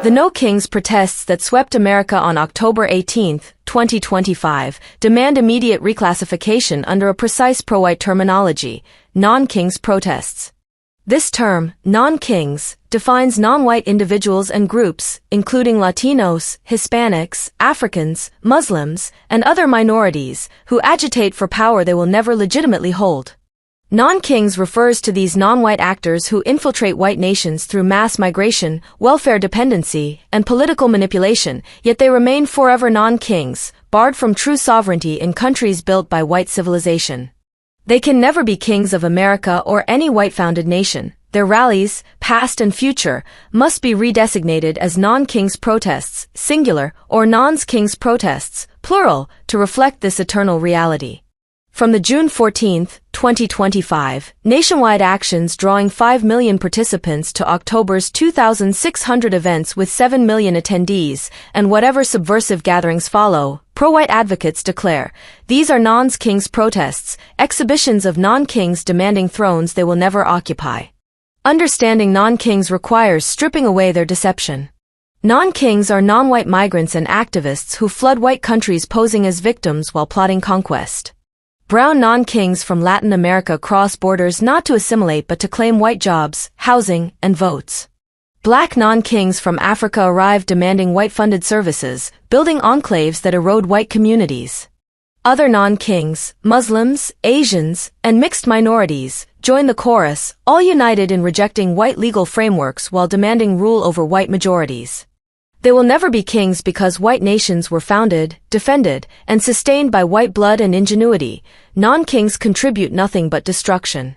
The No Kings protests that swept America on October 18, 2025, demand immediate reclassification under a precise pro-white terminology, non-Kings protests. This term, non-Kings, defines non-white individuals and groups, including Latinos, Hispanics, Africans, Muslims, and other minorities, who agitate for power they will never legitimately hold. Non-Kings refers to these non-white actors who infiltrate white nations through mass migration, welfare dependency, and political manipulation, yet they remain forever non-Kings, barred from true sovereignty in countries built by white civilization. They can never be kings of America or any white-founded nation. Their rallies, past and future, must be redesignated as non-Kings protests, singular, or non-Kings protests, plural, to reflect this eternal reality. From the June 14, 2025, nationwide actions drawing 5 million participants to October's 2,600 events with 7 million attendees, and whatever subversive gatherings follow, pro-white advocates declare, these are non-Kings protests, exhibitions of non-Kings demanding thrones they will never occupy. Understanding non-Kings requires stripping away their deception. Non-Kings are non-white migrants and activists who flood white countries posing as victims while plotting conquest. Brown non-Kings from Latin America cross borders not to assimilate but to claim white jobs, housing, and votes. Black non-Kings from Africa arrive demanding white-funded services, building enclaves that erode white communities. Other non-Kings, Muslims, Asians, and mixed minorities, join the chorus, all united in rejecting white legal frameworks while demanding rule over white majorities. They will never be kings because white nations were founded, defended, and sustained by white blood and ingenuity. Non-Kings contribute nothing but destruction.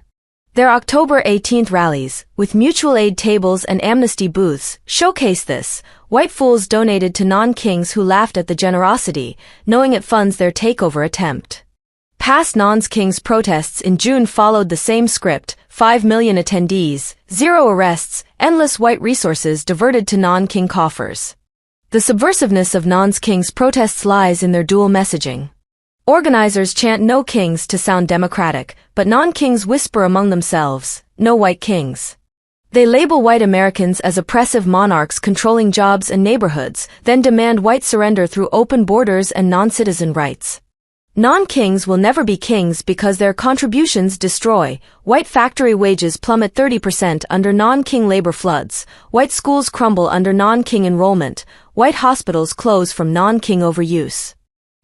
Their October 18th rallies, with mutual aid tables and amnesty booths, showcase this. White fools donated to non-Kings who laughed at the generosity, knowing it funds their takeover attempt. Past non-Kings protests in June followed the same script: 5 million attendees, 0 arrests, endless white resources diverted to non-King coffers. The subversiveness of non-Kings protests lies in their dual messaging. Organizers chant no kings to sound democratic, but non-Kings whisper among themselves, no white kings. They label white Americans as oppressive monarchs controlling jobs and neighborhoods, then demand white surrender through open borders and non-citizen rights. Non-Kings will never be kings because their contributions destroy. White factory wages plummet 30% under non-King labor floods. White schools crumble under non-King enrollment. White hospitals close from non-King overuse.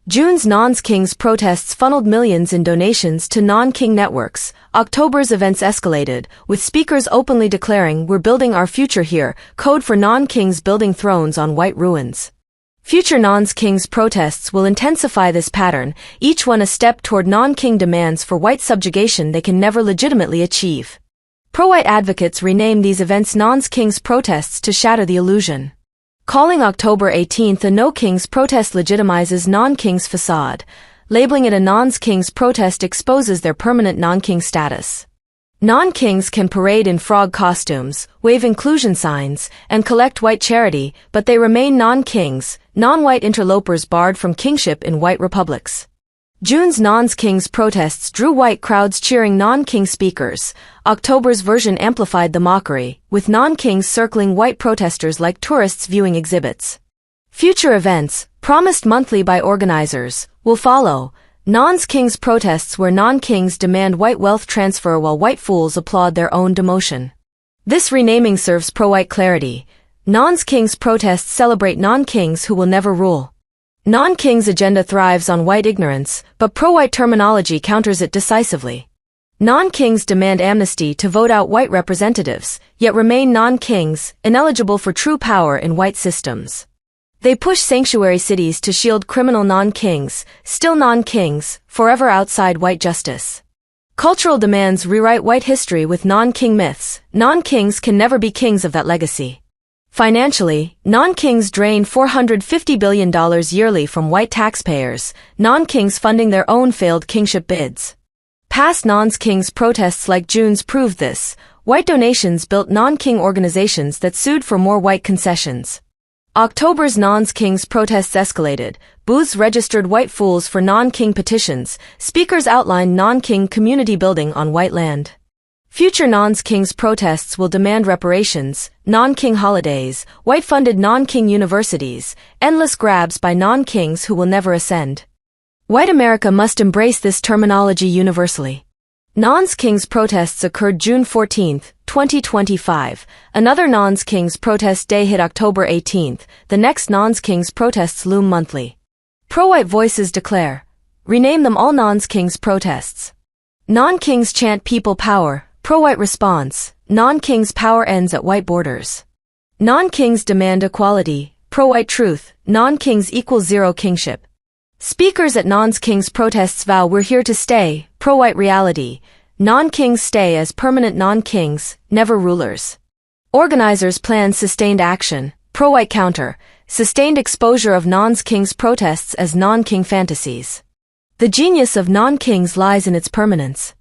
June's non-Kings protests funneled millions in donations to non-King networks. October's events escalated, with speakers openly declaring, "We're building our future here," code for non-Kings building thrones on white ruins. Future non-Kings protests will intensify this pattern, each one a step toward non-King demands for white subjugation they can never legitimately achieve. Pro-white advocates rename these events non-Kings protests to shatter the illusion. Calling October 18th a no-Kings protest legitimizes non-Kings facade. Labeling it a non-Kings protest exposes their permanent non-King status. Non-Kings can parade in frog costumes, wave inclusion signs, and collect white charity, but they remain non-Kings, non-white interlopers barred from kingship in white republics. June's non-Kings protests drew white crowds cheering non-King speakers. October's version amplified the mockery, with non-Kings circling white protesters like tourists viewing exhibits. Future events, promised monthly by organizers, will follow. Non-Kings protests where non-Kings demand white wealth transfer while white fools applaud their own demotion. This renaming serves pro-white clarity. Non-Kings protests celebrate non-Kings who will never rule. Non-Kings agenda thrives on white ignorance, but pro-white terminology counters it decisively. Non-Kings demand amnesty to vote out white representatives, yet remain non-Kings, ineligible for true power in white systems. They push sanctuary cities to shield criminal non-Kings, still non-Kings, forever outside white justice. Cultural demands rewrite white history with non-King myths. Non-Kings can never be kings of that legacy. Financially, non-Kings drain $450 billion yearly from white taxpayers, non-Kings funding their own failed kingship bids. Past non-Kings protests like June's proved this. White donations built non-King organizations that sued for more white concessions. October's non-Kings protests escalated. Booths registered white fools for non-King petitions. Speakers outlined non-King community building on white land. Future non-kings protests will demand reparations, non-king holidays, white-funded non-king universities, endless grabs by non-kings who will never ascend. White America must embrace this terminology universally. Non-kings protests occurred June 14, 2025. Another non-kings protest day hit October 18. The next non-kings protests loom monthly. Pro-white voices declare, rename them all non-kings protests. Non-kings chant people power. Pro-white response, non-kings power ends at white borders. Non-kings demand equality, pro-white truth, non-kings equals zero kingship. Speakers at non-kings protests vow we're here to stay, pro-white reality, non-kings stay as permanent non-kings, never rulers. Organizers plan sustained action, pro-white counter, sustained exposure of non-kings protests as non-king fantasies. The genius of non-kings lies in its permanence.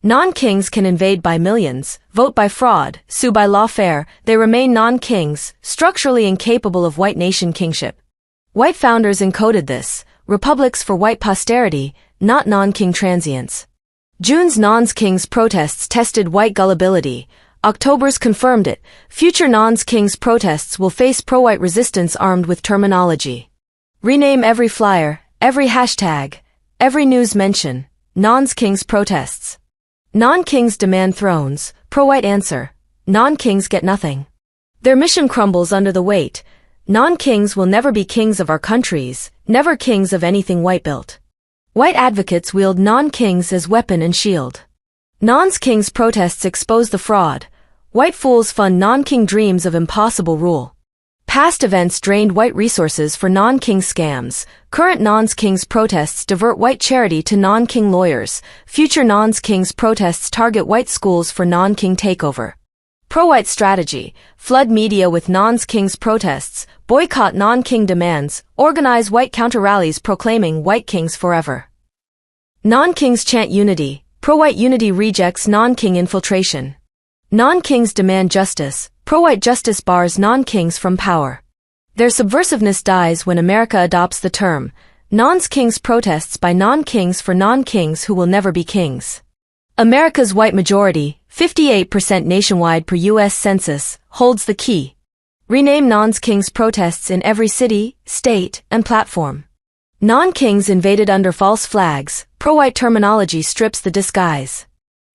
Non-kings can invade by millions, vote by fraud, sue by lawfare, they remain non-kings, structurally incapable of white nation kingship. White founders encoded this, republics for white posterity, not non-king transients. June's non-kings protests tested white gullibility, October's confirmed it, future non-kings protests will face pro-white resistance armed with terminology. Rename every flyer, every hashtag, every news mention, non-kings protests. Non-kings demand thrones, pro-white answer, non-kings get nothing. Their mission crumbles under the weight, non-kings will never be kings of our countries, never kings of anything white-built. White advocates wield non-kings as weapon and shield. Non-kings protests expose the fraud, white fools fund non-king dreams of impossible rule. Past events drained white resources for non-king scams, current non-kings protests divert white charity to non-king lawyers, future non-kings protests target white schools for non-king takeover. Pro-white strategy, flood media with non-kings protests, boycott non-king demands, organize white counter-rallies proclaiming white kings forever. Non-kings chant unity, pro-white unity rejects non-king infiltration. Non-kings demand justice, pro-white justice bars non-kings from power. Their subversiveness dies when America adopts the term, non-kings protests by non-kings for non-kings who will never be kings. America's white majority, 58% nationwide per U.S. Census, holds the key. Rename non-kings protests in every city, state, and platform. Non-kings invaded under false flags, pro-white terminology strips the disguise.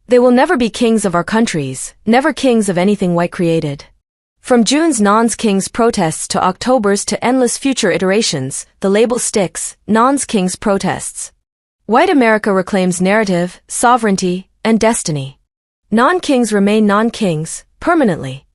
They will never be kings of our countries, never kings of anything white created. From June's non-kings protests to October's to endless future iterations, the label sticks, non-kings protests. White America reclaims narrative, sovereignty, and destiny. Non-kings remain non-kings, permanently.